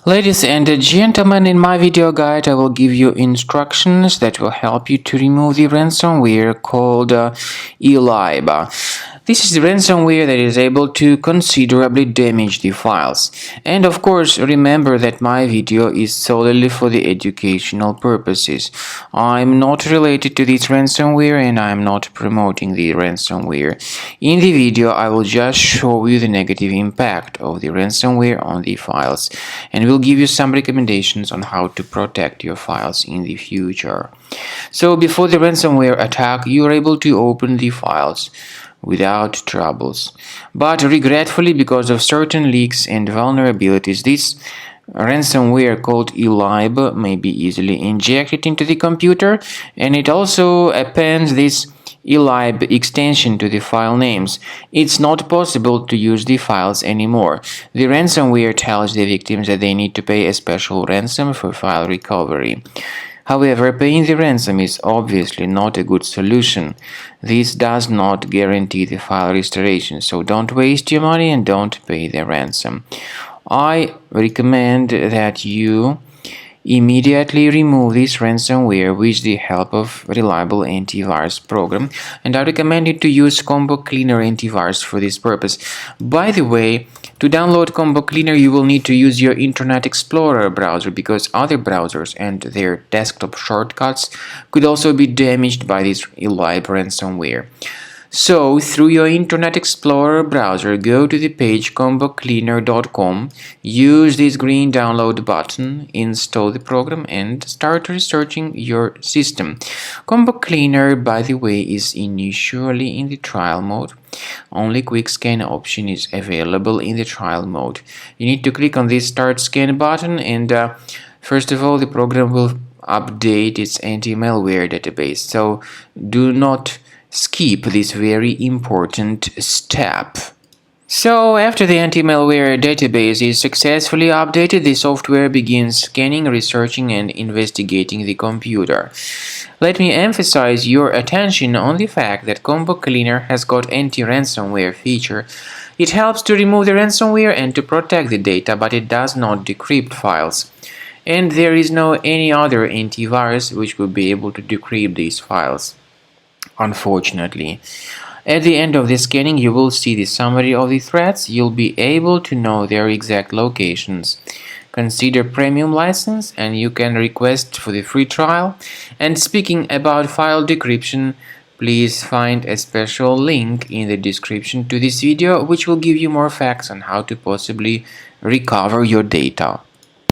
Ladies and gentlemen, in my video guide I will give you instructions that will help you to remove the ransomware called Elibe. This is the ransomware that is able to considerably damage the files. And of course, remember that my video is solely for the educational purposes. I'm not related to this ransomware and I'm not promoting the ransomware. In the video, I will just show you the negative impact of the ransomware on the files and will give you some recommendations on how to protect your files in the future. So before the ransomware attack, you are able to open the files without troubles. But regretfully, because of certain leaks and vulnerabilities, this ransomware called Elibe may be easily injected into the computer, and it also appends this Elibe extension to the file names. It's not possible to use the files anymore. The ransomware tells the victims that they need to pay a special ransom for file recovery. However, paying the ransom is obviously not a good solution. This does not guarantee the file restoration, so don't waste your money and don't pay the ransom. I recommend that you immediately remove this ransomware with the help of reliable antivirus program, and I recommend you to use Combo Cleaner Antivirus for this purpose. By the way, to download Combo Cleaner, you will need to use your Internet Explorer browser because other browsers and their desktop shortcuts could also be damaged by this Elibe ransomware. So, through your Internet Explorer browser, go to the page combocleaner.com, use this green download button, install the program, and start researching your system. Combo Cleaner, by the way, is initially in the trial mode. Only quick scan option is available in the trial mode. You need to click on this Start Scan button, and first of all, the program will update its anti-malware database. So, do not skip this very important step. So, after the anti-malware database is successfully updated, the software begins scanning, researching, and investigating the computer. Let me emphasize your attention on the fact that Combo Cleaner has got anti-ransomware feature. It helps to remove the ransomware and to protect the data, but it does not decrypt files. And there is no any other antivirus which will be able to decrypt these files, unfortunately. At the end of the scanning, you will see the summary of the threats. You'll be able to know their exact locations. Consider premium license and you can request for the free trial. And speaking about file decryption, please find a special link in the description to this video which will give you more facts on how to possibly recover your data.